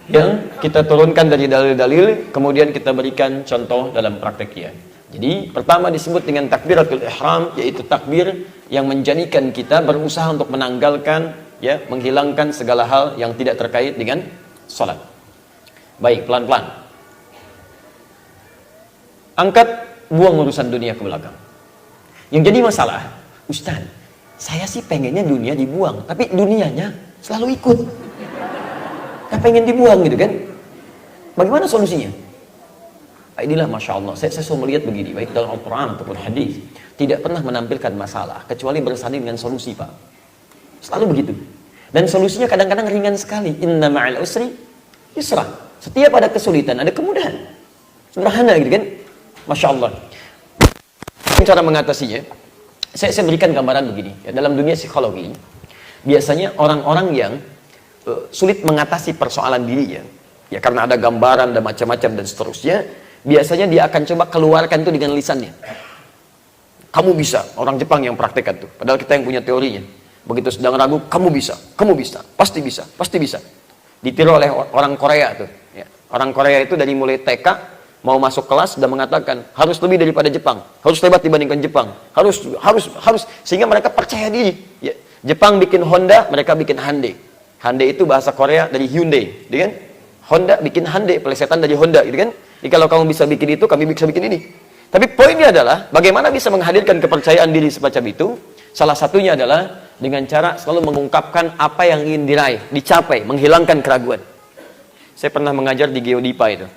yang kita turunkan dari dalil-dalil, kemudian kita berikan contoh dalam prakteknya. Jadi pertama disebut dengan takbiratul ihram, yaitu takbir yang menjadikan kita berusaha untuk menanggalkan, ya, menghilangkan segala hal yang tidak terkait dengan sholat. Baik, pelan-pelan. Angkat, buang urusan dunia ke belakang. Yang jadi masalah, Ustaz, saya sih pengennya dunia dibuang, tapi dunianya selalu ikut. Nggak pengen dibuang gitu kan? Bagaimana solusinya? Inilah Masya Allah, saya selalu melihat begini, baik dalam Al-Quran ataupun hadis, tidak pernah menampilkan masalah kecuali bersanding dengan solusi, Pak. Selalu begitu. Dan solusinya kadang-kadang ringan sekali. Inna ma'al usri yusra. Setiap ada kesulitan ada kemudahan. Sederhana gitu kan? Masya Allah. Cara mengatasinya, saya berikan gambaran begini, ya, dalam dunia psikologi biasanya orang-orang yang sulit mengatasi persoalan dirinya, ya, karena ada gambaran dan macam-macam dan seterusnya, biasanya dia akan coba keluarkan itu dengan lisannya. Kamu bisa, orang Jepang yang praktekkan tuh, padahal kita yang punya teorinya. Begitu sedang ragu, kamu bisa, pasti bisa, pasti bisa. Ditiru oleh orang Korea tuh, ya. Orang Korea itu dari mulai TK mau masuk kelas sudah mengatakan harus lebih daripada Jepang, harus hebat dibandingkan Jepang, harus, sehingga mereka percaya diri, ya. Jepang bikin Honda, mereka bikin Hyundai. Hyundai itu bahasa Korea dari Hyundai, gitu kan? Honda bikin Hyundai, pelesetan dari Honda, gitu kan? Jadi kalau kamu bisa bikin itu, kami bisa bikin ini. Tapi poinnya adalah bagaimana bisa menghadirkan kepercayaan diri semacam itu. Salah satunya adalah dengan cara selalu mengungkapkan apa yang ingin diraih, dicapai, menghilangkan keraguan. Saya pernah mengajar di Geodipa itu,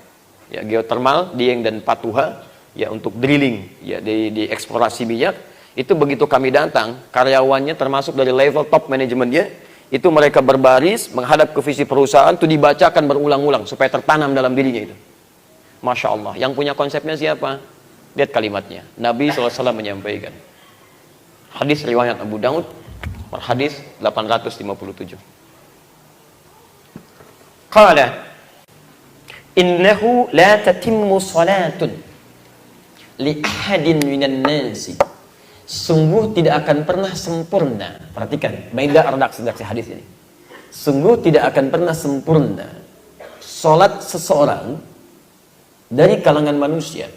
ya, geothermal, Dieng dan Patuha, ya, untuk drilling, ya, di eksplorasi minyak. Itu begitu kami datang, karyawannya termasuk dari level top manajemennya, itu mereka berbaris menghadap ke visi perusahaan, itu dibacakan berulang-ulang supaya tertanam dalam dirinya itu. Masya Allah. Yang punya konsepnya siapa? Lihat kalimatnya. Nabi SAW menyampaikan. Hadis riwayat Abu Daud, hadis 857. Qala, innahu la tatimmu salatun li ahadin minan nasi. Sungguh tidak akan pernah sempurna. Perhatikan, beda redaksi hadis ini. Sungguh tidak akan pernah sempurna salat seseorang dari kalangan manusia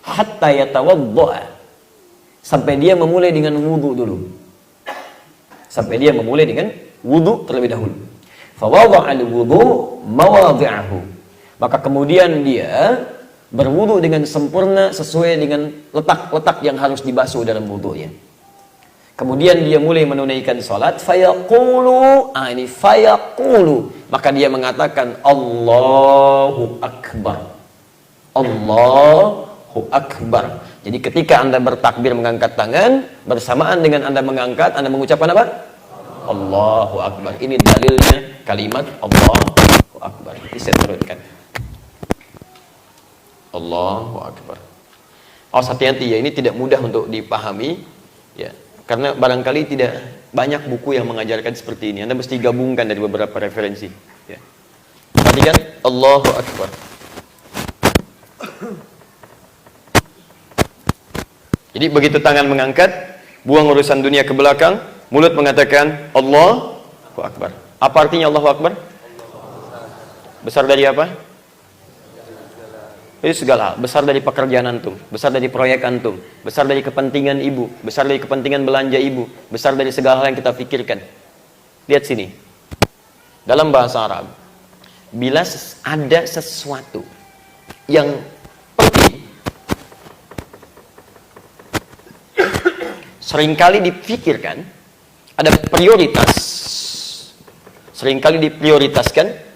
hatta yatawadda'a, sampai dia memulai dengan wudu dulu. Sampai dia memulai dengan wudu terlebih dahulu. Fa wada'al wudu mawadhi'ahu. Maka kemudian dia berwudu dengan sempurna sesuai dengan letak-letak yang harus dibasuh dalam wudunya. Kemudian dia mulai menunaikan salat, fayaqulu, ini fayaqulu, maka dia mengatakan Allahu Akbar. Allahu Akbar. Jadi ketika Anda bertakbir mengangkat tangan, bersamaan dengan Anda mengangkat, Anda mengucapkan apa? Allahu Akbar. Ini dalilnya kalimat Allahu Akbar. Ini saya turunkan. Allahu Akbar. Awas hati-hati ya, ini tidak mudah untuk dipahami, ya, karena barangkali tidak banyak buku yang mengajarkan seperti ini. Anda mesti gabungkan dari beberapa referensi, ya. Perhatikan Allahu Akbar. Jadi begitu tangan mengangkat, buang urusan dunia ke belakang, mulut mengatakan Allahu Akbar. Apa artinya Allahu Akbar? Besar dari apa? Itu segala hal, besar dari pekerjaan antum, besar dari proyek antum, besar dari kepentingan ibu, besar dari kepentingan belanja ibu, besar dari segala hal yang kita pikirkan. Lihat sini. Dalam bahasa Arab, bila ada sesuatu yang penting, seringkali dipikirkan, ada prioritas, seringkali diprioritaskan,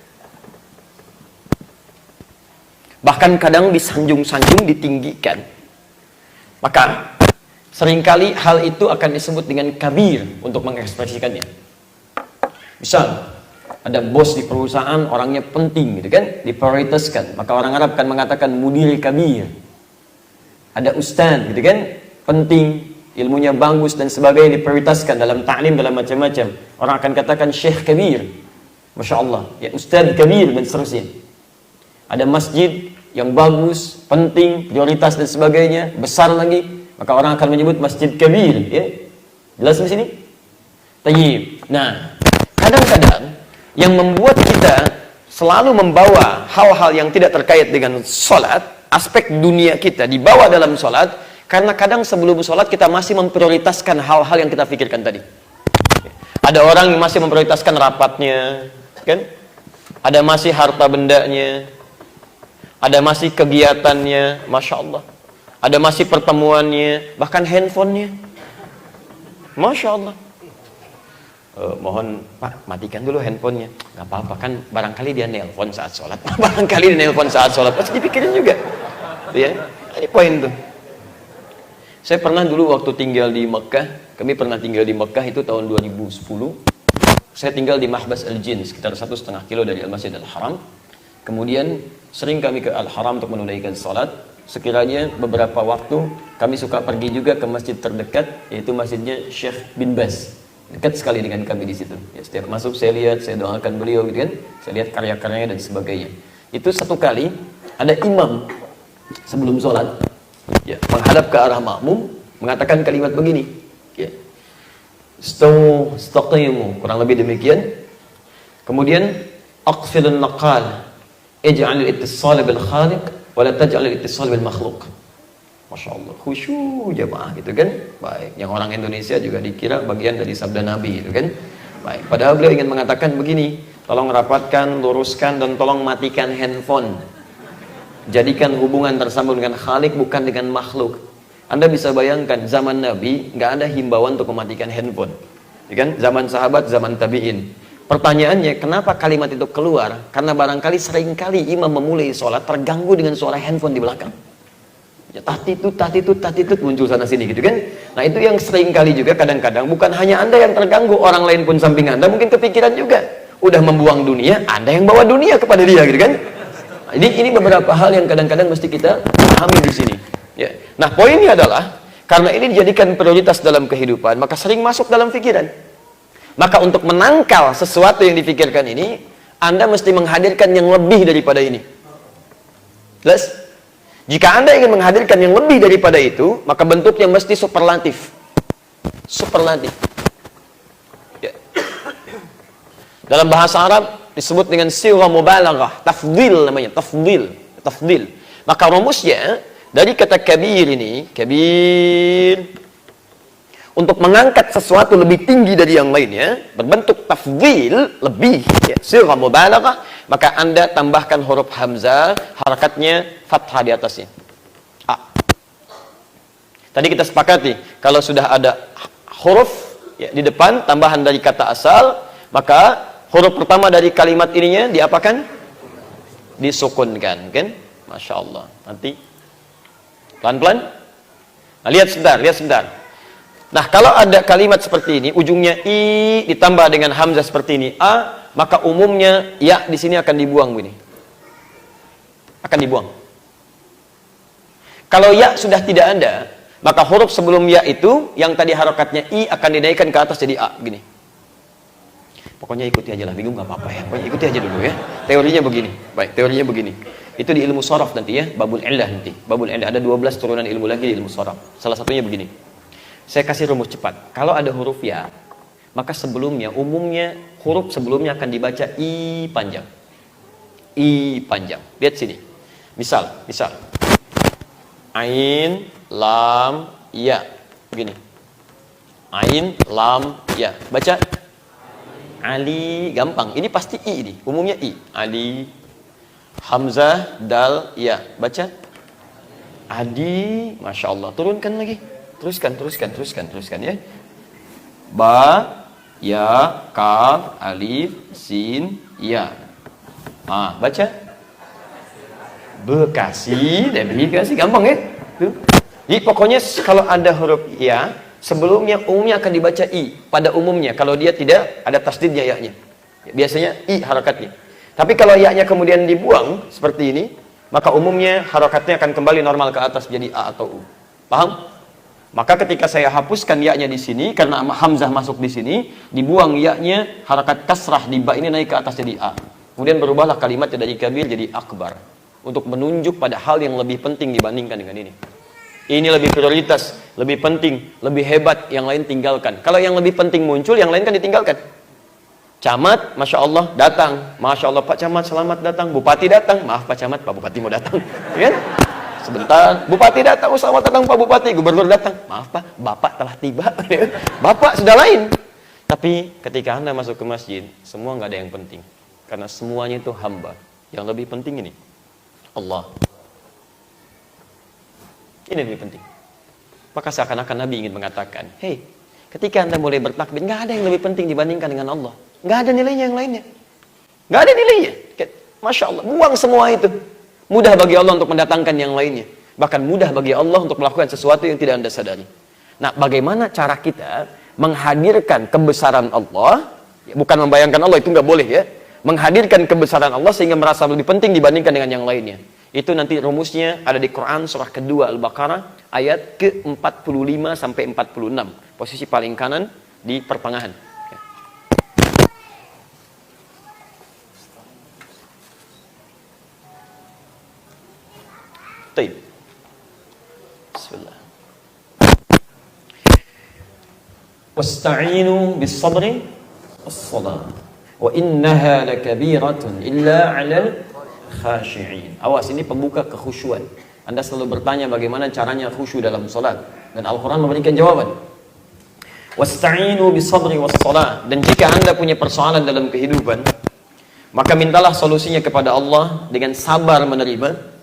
bahkan kadang disanjung-sanjung, ditinggikan. Maka seringkali hal itu akan disebut dengan kabir untuk mengekspresikannya. Misal ada bos di perusahaan, orangnya penting gitu kan, diprioritaskan, maka orang Arab kan mengatakan mudir kabir. Ada ustaz gitu kan, penting, ilmunya bagus dan sebagainya, diprioritaskan dalam ta'lim, dalam macam-macam. Orang akan katakan syekh kabir, Masya Allah, ya ustaz kabir dan seterusnya. Ada masjid yang bagus, penting, prioritas dan sebagainya, besar lagi, maka orang akan menyebut masjid kabir, ya. Jelas di sini? Tayyib. Nah, kadang-kadang yang membuat kita selalu membawa hal-hal yang tidak terkait dengan sholat, aspek dunia kita dibawa dalam sholat, karena kadang sebelum sholat kita masih memprioritaskan hal-hal yang kita pikirkan tadi. Ada orang yang masih memprioritaskan rapatnya, kan? Ada masih harta bendanya, ada masih kegiatannya, Masya Allah. Ada masih pertemuannya, bahkan handphonenya, Masya Allah. Mohon Pak, matikan dulu handphonenya. Gak apa-apa, kan barangkali dia nelpon saat sholat. Barangkali dia nelpon saat sholat, pasti dipikirin juga. Ya, ini poin tuh. Saya pernah dulu waktu tinggal di Mekah, kami pernah tinggal di Mekah itu tahun 2010. Saya tinggal di Mahbas Al-Jin, sekitar 1,5 kilo dari Al-Masjid Al-Haram. Kemudian sering kami ke Al-Haram untuk menunaikan sholat. Sekiranya beberapa waktu kami suka pergi juga ke masjid terdekat, yaitu masjidnya Syekh bin Baz. Dekat sekali dengan kami di situ. Ya, setiap masuk saya lihat, saya doakan beliau, gitu kan. Saya lihat karya-karyanya dan sebagainya. Itu satu kali ada imam sebelum sholat, ya, menghadap ke arah makmum, mengatakan kalimat begini, ya, istaqimu, kurang lebih demikian. Kemudian aqfilun naqal, ij'al al-ittisal bil khaliq, wa la taj'al al-ittisal bil makhluq. Masya Allah, khusyuk jamaah gitu kan. Baik, yang orang Indonesia juga dikira bagian dari sabda Nabi gitu kan. Baik, padahal beliau ingin mengatakan begini, tolong rapatkan, luruskan, dan tolong matikan handphone. Jadikan hubungan tersambung dengan Khalik, bukan dengan makhluk. Anda bisa bayangkan, zaman Nabi nggak ada himbauan untuk mematikan handphone, ya kan? Zaman sahabat, zaman tabi'in. Pertanyaannya, kenapa kalimat itu keluar? Karena barangkali seringkali imam memulai sholat terganggu dengan suara handphone di belakang. Ya, tatitut muncul sana sini gitu kan. Nah, itu yang sering kali juga kadang-kadang bukan hanya Anda yang terganggu, orang lain pun samping Anda mungkin kepikiran juga. Udah membuang dunia, Anda yang bawa dunia kepada dia gitu kan. Nah, ini beberapa hal yang kadang-kadang mesti kita pahami di sini. Ya. Nah, poinnya adalah karena ini dijadikan prioritas dalam kehidupan, maka sering masuk dalam pikiran. Maka untuk menangkal sesuatu yang dipikirkan ini, Anda mesti menghadirkan yang lebih daripada ini. Jelas? Jika Anda ingin menghadirkan yang lebih daripada itu, maka bentuknya mesti superlatif. Superlatif. Ya. Dalam bahasa Arab disebut dengan sighah mubalaghah, tafdhil namanya, tafdhil. Maka rumusnya dari kata kabir ini, kabir, untuk mengangkat sesuatu lebih tinggi dari yang lainnya, berbentuk tafdhil, lebih, ya, sighah mubalaghah, maka Anda tambahkan huruf hamzah, harakatnya fathah di atasnya. A. Tadi kita sepakati, kalau sudah ada huruf ya, di depan, tambahan dari kata asal, maka huruf pertama dari kalimat ininya diapakan? Disukunkan, kan? Masya Allah. Nanti pelan-pelan. Nah, lihat sebentar. Nah, kalau ada kalimat seperti ini, ujungnya i ditambah dengan hamzah seperti ini, a, maka umumnya ya di sini akan dibuang begini. Akan dibuang. Kalau ya sudah tidak ada, maka huruf sebelum ya itu yang tadi harokatnya i akan dinaikkan ke atas jadi a begini. Pokoknya ikuti aja lah, bingung nggak apa-apa ya. Pokoknya ikuti aja dulu ya. Teorinya begini. Baik, teorinya begini. Itu di ilmu sharaf nanti ya, babul illah nanti. Babul illah ada 12 turunan ilmu lagi di ilmu sharaf. Salah satunya begini. Saya kasih rumus cepat. Kalau ada huruf ya, maka sebelumnya, umumnya huruf sebelumnya akan dibaca i panjang. I panjang. Lihat sini. Misal. Ain, lam, ya. Begini. Ain, lam, ya. Baca. Ali, gampang. Ini pasti i ini. Umumnya i. Ali, hamzah, dal, ya. Baca. Adi, Masya Allah. Turunkan lagi. Teruskan ya. Ba, ya, kaf, alif, sin, ya. Ah, baca. Bekasi, gampang ya. Tuh. Jadi pokoknya kalau ada huruf ya, sebelumnya umumnya akan dibaca i. Pada umumnya, kalau dia tidak ada tasdid ya-nya. Biasanya i harakatnya. Tapi kalau ya-nya kemudian dibuang seperti ini, maka umumnya harakatnya akan kembali normal ke atas jadi a atau u. Paham? Maka ketika saya hapuskan ya-nya di sini karena hamzah masuk di sini, dibuang ya-nya, harakat kasrah di ba ini naik ke atas jadi a. Kemudian berubahlah kalimatnya dari kabir jadi akbar untuk menunjuk pada hal yang lebih penting dibandingkan dengan ini. Ini lebih prioritas, lebih penting, lebih hebat, yang lain tinggalkan. Kalau yang lebih penting muncul, yang lain kan ditinggalkan. Camat, Masya Allah, datang. Masya Allah, Pak Camat, selamat datang. Bupati datang. Maaf Pak Camat, Pak Bupati mau datang. Ya kan? Sebentar, Bupati datang. Oh, selamat datang Pak Bupati. Gubernur datang. Maaf Pak, Bapak telah tiba. Bapak sudah lain. Tapi ketika Anda masuk ke masjid, semua nggak ada yang penting. Karena semuanya itu hamba. Yang lebih penting ini, Allah. Ini lebih penting. Maka seakan-akan Nabi ingin mengatakan, hei, ketika Anda mulai bertakbir, nggak ada yang lebih penting dibandingkan dengan Allah. Nggak ada nilainya yang lainnya. Nggak ada nilainya. Masya Allah, buang semua itu. Mudah bagi Allah untuk mendatangkan yang lainnya. Bahkan mudah bagi Allah untuk melakukan sesuatu yang tidak Anda sadari. Nah, bagaimana cara kita menghadirkan kebesaran Allah? Bukan membayangkan Allah, itu nggak boleh ya. Menghadirkan kebesaran Allah sehingga merasa lebih penting dibandingkan dengan yang lainnya. Itu nanti rumusnya ada di Quran surah kedua Al-Baqarah ayat ke-45 sampai 46. Posisi paling kanan di pertengahan. Baik. Bismillah. Wasta'inu bis-sabri was-salah. Wa innaha lakabiratun illa 'alal khashi'in. Awas, ini pembuka kekhusyuan. Anda selalu bertanya bagaimana caranya khusyuk dalam salat, dan Al-Qur'an memberikan jawaban. Wasta'inu bis-sabri was-salah. Dan jika Anda punya persoalan dalam kehidupan, maka mintalah solusinya kepada Allah dengan sabar menerima.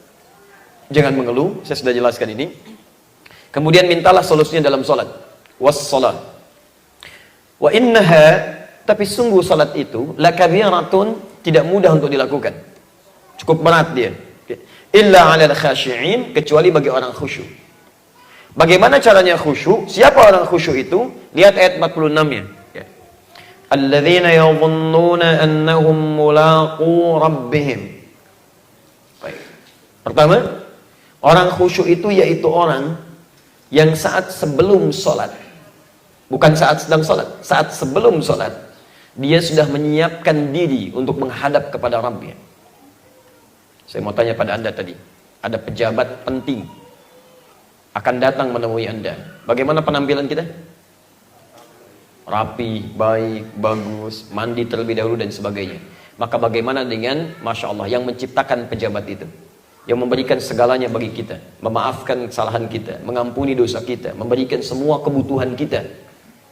Jangan mengeluh, saya sudah jelaskan ini. Kemudian mintalah solusinya dalam salat. Was-salah. Wa innaha, tapi sungguh salat itu lakabiratun, tidak mudah untuk dilakukan. Cukup berat dia. Illa 'alal khashi'in, kecuali bagi orang khusyuk. Bagaimana caranya khusyuk? Siapa orang khusyuk itu? Lihat ayat 46-nya. Alladzina yadhunnuna annahum mulaqu rabbihim. Baik. Pertama, orang khusyuk itu yaitu orang yang saat sebelum sholat, bukan saat sedang sholat, saat sebelum sholat, dia sudah menyiapkan diri untuk menghadap kepada Rabbnya. Saya mau tanya pada Anda tadi, ada pejabat penting akan datang menemui Anda. Bagaimana penampilan kita? Rapi, baik, bagus, mandi terlebih dahulu dan sebagainya. Maka bagaimana dengan, Masya Allah, yang menciptakan pejabat itu? Yang memberikan segalanya bagi kita, memaafkan kesalahan kita, mengampuni dosa kita, memberikan semua kebutuhan kita.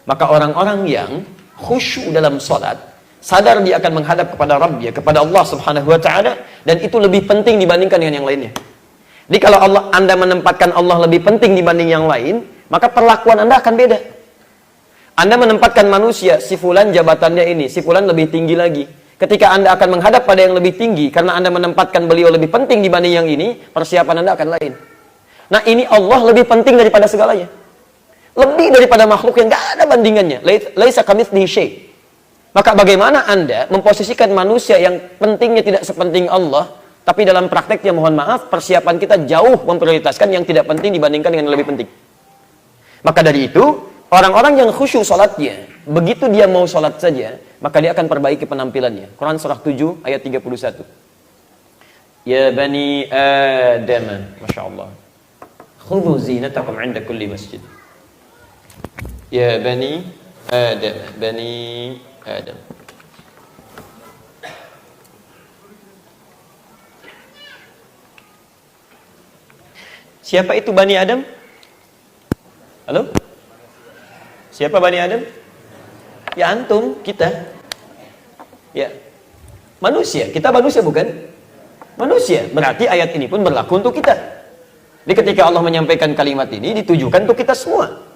Maka orang-orang yang khusyuk dalam salat, sadar dia akan menghadap kepada Rabbnya, kepada Allah Subhanahu wa taala, dan itu lebih penting dibandingkan dengan yang lainnya. Jadi kalau Anda menempatkan Allah lebih penting dibanding yang lain, maka perlakuan Anda akan beda. Anda menempatkan manusia, si fulan jabatannya ini, si fulan lebih tinggi lagi. Ketika Anda akan menghadap pada yang lebih tinggi, karena Anda menempatkan beliau lebih penting dibanding yang ini, persiapan Anda akan lain. Nah, ini Allah lebih penting daripada segalanya. Lebih daripada makhluk yang gak ada bandingannya. Laisa kamitslihi syai'. Maka bagaimana Anda memposisikan manusia yang pentingnya tidak sepenting Allah, tapi dalam prakteknya, mohon maaf, persiapan kita jauh memprioritaskan yang tidak penting dibandingkan dengan yang lebih penting. Maka dari itu, orang-orang yang khusyuk salatnya, begitu dia mau salat saja, maka dia akan perbaiki penampilannya. Quran surah 7 ayat 31. Ya bani Adam, Masya Allah, khudhu zinatakum 'inda kulli masjid. Ya bani Adam, bani Adam. Siapa itu Bani Adam? Halo? Siapa Bani Adam? Ya antum, kita. Ya. Manusia, kita manusia bukan? Manusia. Berarti ayat ini pun berlaku untuk kita. Jadi ketika Allah menyampaikan kalimat ini ditujukan untuk kita semua.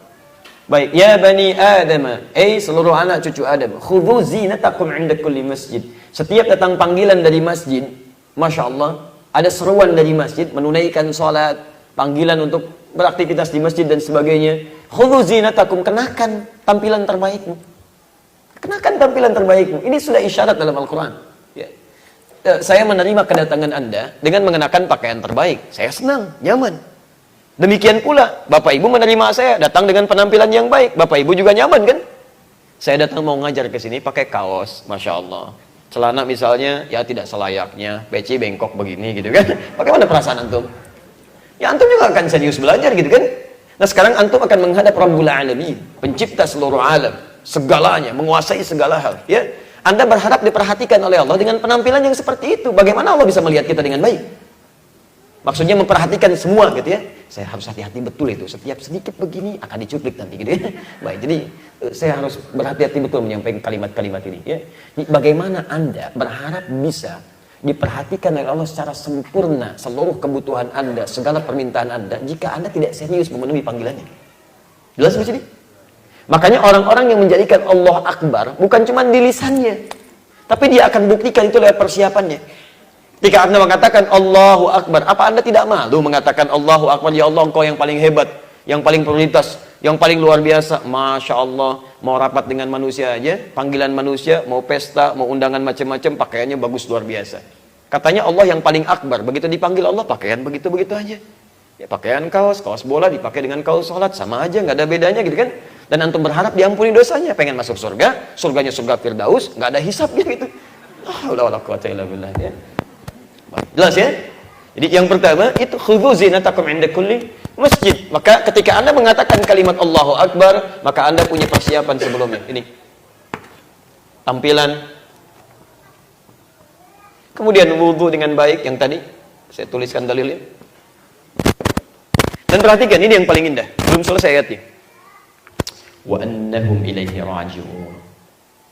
Baik, ya Bani Adam, seluruh anak cucu Adam, khudhu zinatakum 'inda kulli masjid. Setiap datang panggilan dari masjid, Masya Allah, ada seruan dari masjid, menunaikan salat, panggilan untuk beraktivitas di masjid dan sebagainya. Khudhu zinatakum, kenakan tampilan terbaikmu. Kenakan tampilan terbaikmu. Ini sudah isyarat dalam Al-Quran. Ya. Saya menerima kedatangan Anda dengan mengenakan pakaian terbaik. Saya senang, nyaman. Demikian pula, Bapak Ibu menerima saya datang dengan penampilan yang baik. Bapak Ibu juga nyaman kan? Saya datang mau ngajar ke sini pakai kaos, Masya Allah. Celana misalnya, ya tidak selayaknya, peci bengkok begini gitu kan. Bagaimana perasaan antum? Ya antum juga akan serius belajar gitu kan. Nah sekarang antum akan menghadap Rabbul Alamin, pencipta seluruh alam, segalanya, menguasai segala hal. Ya, Anda berharap diperhatikan oleh Allah dengan penampilan yang seperti itu. Bagaimana Allah bisa melihat kita dengan baik? Maksudnya memperhatikan semua gitu ya. Saya harus hati-hati betul itu. Setiap sedikit begini akan dicuplik nanti gitu ya. Baik, jadi saya harus berhati-hati betul menyampaikan kalimat-kalimat ini ya. Bagaimana Anda berharap bisa diperhatikan oleh Allah secara sempurna seluruh kebutuhan Anda, segala permintaan Anda, jika Anda tidak serius memenuhi panggilannya? Jelas di sini? Makanya orang-orang yang menjadikan Allah Akbar bukan cuma di lisannya, tapi dia akan buktikan itu lewat persiapannya. Ketika Anda mengatakan Allahu Akbar, apa Anda tidak malu mengatakan Allahu Akbar? Ya Allah, Engkau yang paling hebat, yang paling prioritas, yang paling luar biasa. Masya Allah, mau rapat dengan manusia aja, panggilan manusia, mau pesta, mau undangan macam-macam, pakaiannya bagus luar biasa. Katanya Allah yang paling akbar, begitu dipanggil Allah, pakaian begitu-begitu aja. Ya, pakaian kaos bola dipakai dengan kaos sholat, sama aja, nggak ada bedanya gitu kan. Dan antum berharap diampuni dosanya, pengen masuk surga, surganya surga Firdaus, nggak ada hisabnya gitu. Udah quwwata illa billah ya. Jelas ya? Jadi yang pertama itu khudhu zinatakum 'inda kulli masjid. Maka ketika Anda mengatakan kalimat Allahu Akbar, maka Anda punya persiapan sebelumnya. Ini tampilan. Kemudian wudu dengan baik yang tadi saya tuliskan dalilnya. Dan perhatikan ini yang paling indah. Belum selesai ayatnya. Wa annahum ilaihi raji'un.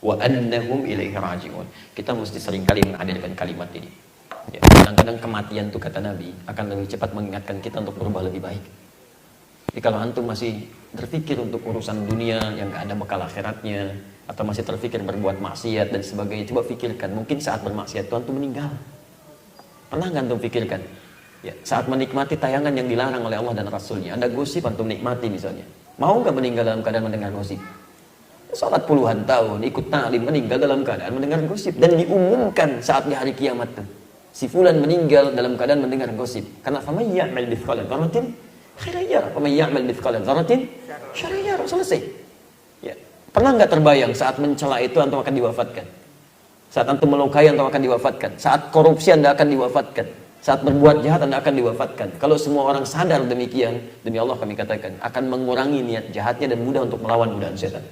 Wa annahum ilaihi raji'un. Kita mesti seringkali menghadirkan kalimat ini. Ya, kadang-kadang kematian itu kata Nabi akan lebih cepat mengingatkan kita untuk berubah lebih baik. Jadi kalau antum masih berpikir untuk urusan dunia yang gak ada bekal akhiratnya, atau masih terpikir berbuat maksiat dan sebagainya, coba pikirkan, mungkin saat bermaksiat itu antum meninggal. Pernah gak antum pikirkan? Ya, saat menikmati tayangan yang dilarang oleh Allah dan Rasulnya, ada gosip antum nikmati misalnya, mau gak meninggal dalam keadaan mendengar gosip? Salat puluhan tahun, ikut ta'lim, meninggal dalam keadaan mendengar gosip, dan diumumkan saat di hari kiamat tuh. Si fulan meninggal dalam keadaan mendengar gosip. Karena faman ya'mal mithqala dzarratin khairan yarah, faman ya'mal mithqala dzarratin syarran yarah. Selesai. Ya. Pernah enggak terbayang saat mencela itu antum akan diwafatkan? Saat antum melukai antum akan diwafatkan. Saat korupsi Anda akan diwafatkan. Saat berbuat jahat Anda akan diwafatkan. Kalau semua orang sadar demikian, demi Allah kami katakan, akan mengurangi niat jahatnya dan mudah untuk melawan godaan setan.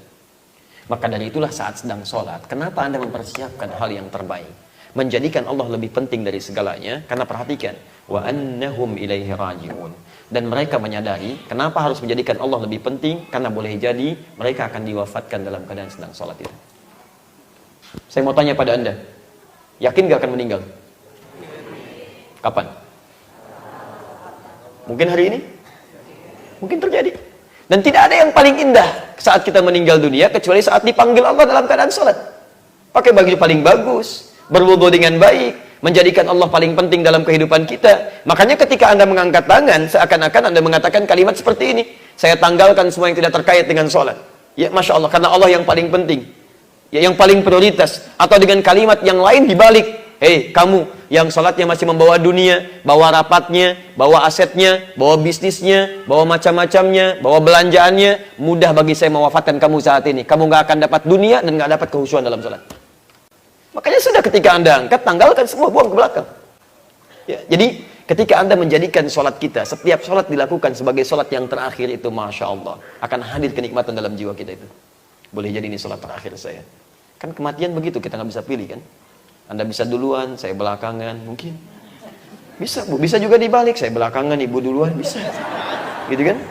Maka dari itulah saat sedang sholat, kenapa Anda mempersiapkan hal yang terbaik? Menjadikan Allah lebih penting dari segalanya, karena perhatikan, wa annahum ilaihi raji'un, dan mereka menyadari kenapa harus menjadikan Allah lebih penting, karena boleh jadi mereka akan diwafatkan dalam keadaan sedang sholat itu. Saya mau tanya pada Anda, yakin gak akan meninggal? Kapan? Mungkin hari ini? Mungkin terjadi. Dan tidak ada yang paling indah saat kita meninggal dunia kecuali saat dipanggil Allah dalam keadaan sholat. Pakai baju paling bagus, berwudu dengan baik, menjadikan Allah paling penting dalam kehidupan kita. Makanya ketika Anda mengangkat tangan, seakan-akan Anda mengatakan kalimat seperti ini, saya tanggalkan semua yang tidak terkait dengan sholat. Ya, Masya Allah, karena Allah yang paling penting, ya, yang paling prioritas. Atau dengan kalimat yang lain dibalik, hei kamu yang sholatnya masih membawa dunia, bawa rapatnya, bawa asetnya, bawa bisnisnya, bawa macam-macamnya, bawa belanjaannya, mudah bagi saya mewafatkan kamu saat ini. Kamu gak akan dapat dunia dan gak dapat kehusuan dalam sholat. Makanya sudah ketika Anda angkat, tanggalkan semua, buang ke belakang. Ya, jadi ketika Anda menjadikan sholat kita, setiap sholat dilakukan sebagai sholat yang terakhir itu, Masya Allah, akan hadir kenikmatan dalam jiwa kita itu. Boleh jadi ini sholat terakhir saya. Kan kematian begitu, kita nggak bisa pilih kan. Anda bisa duluan, saya belakangan, mungkin. Bisa Bu, bisa juga dibalik, saya belakangan, Ibu duluan, bisa. Gitu kan.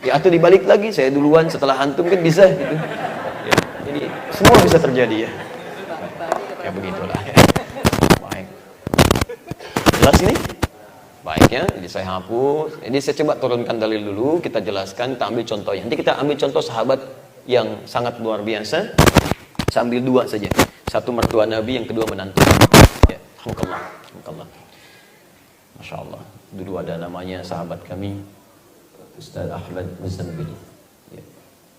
Ya, atau dibalik lagi, saya duluan setelah antum, kan bisa gitu. Ya, jadi semua bisa terjadi ya. Ya begitulah. Baik. Jelas ini? Baik ya. Jadi saya hapus. Jadi saya coba turunkan dalil dulu. Kita jelaskan. Kita ambil contohnya. Nanti kita ambil contoh sahabat yang sangat luar biasa. Saya ambil dua saja. Satu mertua Nabi, yang kedua menantu. Ya. Alhamdulillah. Masya Allah. Dulu ada namanya sahabat kami, Ustaz Ahmad Muzambil. Ya.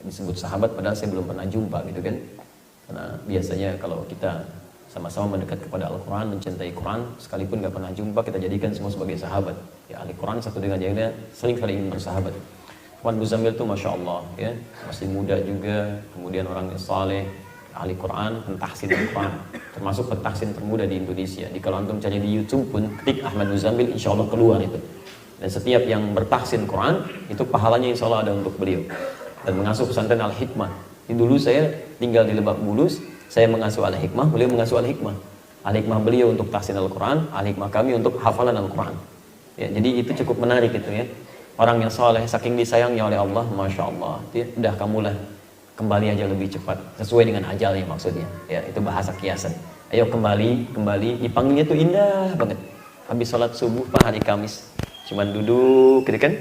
Disebut sahabat padahal saya belum pernah jumpa gitu kan. Karena biasanya kalau kita sama-sama mendekat kepada Al-Quran, mencintai Quran, sekalipun gak pernah jumpa, kita jadikan semua sebagai sahabat. Ya, ahli Quran satu dengan yang lainnya sering kali ingin bersahabat. Ahmad Muzambil itu Masya Allah, ya, masih muda juga, kemudian orang yang saleh, ahli Quran, pentahsin Al-Quran, termasuk pentahsin termuda di Indonesia. Jadi kalau antum cari di YouTube pun, ketik Ahmad Muzambil, insya Allah keluar itu. Dan setiap yang bertahsin Quran, itu pahalanya insya Allah ada untuk beliau. Dan mengasuh pesantren Al-Hikmah. Dulu saya tinggal di Lebak Bulus, Saya mengasuh al-hikmah, beliau mengasuh al-hikmah. Al-hikmah beliau untuk tahsin Al-Quran, al-hikmah kami untuk hafalan Al-Quran. Ya, jadi itu cukup menarik gitu ya. Orang yang soleh, saking disayangnya oleh Allah, Masya Allah, ya, udah kamulah kembali aja lebih cepat, sesuai dengan ajalnya maksudnya. Ya, itu bahasa kiasan. Ayo kembali, dipanggilnya tuh indah banget. Habis sholat subuh Pak hari Kamis, cuman duduk gitu kan,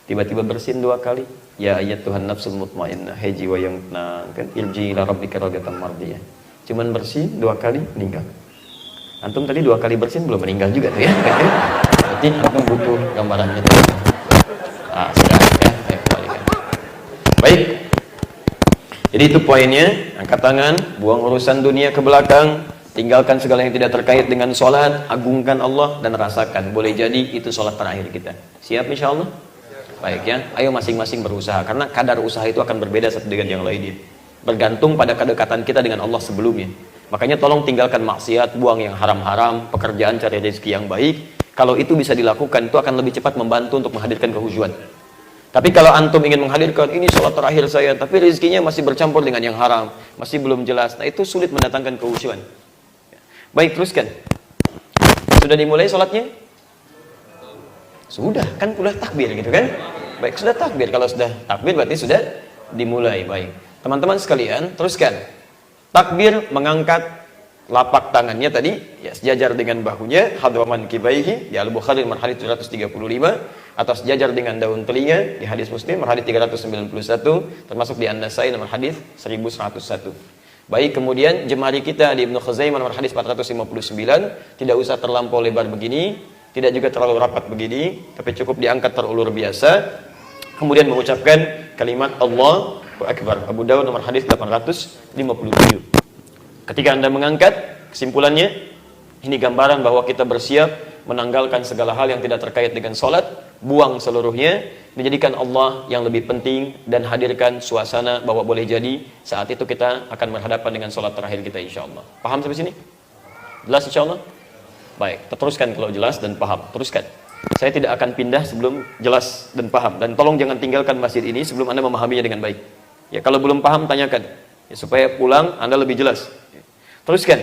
tiba-tiba bersin 2 kali. Ya ayat Tuhan nafsul mutmainnah, hei jiwa yang tenang kan, irji ila rabbika radiyatan mardiyah. Cuman bersin 2 kali meninggal. Antum tadi 2 kali bersin belum meninggal juga tuh ya. Berarti antum butuh gambarannya tuh. Sudah ya, ayo kembalikan. Baik. Jadi itu poinnya, angkat tangan, buang urusan dunia ke belakang, tinggalkan segala yang tidak terkait dengan sholat, agungkan Allah dan rasakan. Boleh jadi itu sholat terakhir kita. Siap insya Allah? Baik ya, ayo masing-masing berusaha, karena kadar usaha itu akan berbeda satu dengan yang lainnya, bergantung pada kedekatan kita dengan Allah sebelumnya. Makanya tolong tinggalkan maksiat, buang yang haram-haram, pekerjaan cari rezeki yang baik. Kalau itu bisa dilakukan, itu akan lebih cepat membantu untuk menghadirkan kehusuan. Tapi kalau antum ingin menghadirkan ini sholat terakhir saya, tapi rezekinya masih bercampur dengan yang haram, masih belum jelas, nah itu sulit mendatangkan kehusuan. Baik, teruskan. Sudah dimulai sholatnya? Sudah, kan sudah takbir gitu kan? Baik, sudah takbir. Kalau sudah takbir berarti sudah dimulai. Baik, teman-teman sekalian, teruskan. Takbir mengangkat lapak tangannya tadi, ya sejajar dengan bahunya, hadraman kibaihi, di Al-Bukhari nomor hadis 735, atau sejajar dengan daun telinga di hadis Muslim nomor hadis 391, termasuk di An-Nasai nomor hadis 1101. Baik, kemudian jemari kita di Ibnu Khuzaimah nomor hadis 459, tidak usah terlampau lebar begini, tidak juga terlalu rapat begini, tapi cukup diangkat terulur biasa. Kemudian mengucapkan kalimat Allahu Akbar. Abu Dawud nomor hadis 857. Ketika Anda mengangkat, kesimpulannya ini gambaran bahwa kita bersiap menanggalkan segala hal yang tidak terkait dengan sholat, buang seluruhnya, menjadikan Allah yang lebih penting, dan hadirkan suasana bahwa boleh jadi saat itu kita akan berhadapan dengan sholat terakhir kita insyaAllah. Paham sampai sini? Jelas insyaAllah? Baik, teruskan kalau jelas dan paham. Teruskan. Saya tidak akan pindah sebelum jelas dan paham. Dan tolong jangan tinggalkan masjid ini sebelum Anda memahaminya dengan baik. Ya, kalau belum paham tanyakan. Ya, supaya pulang Anda lebih jelas. Teruskan.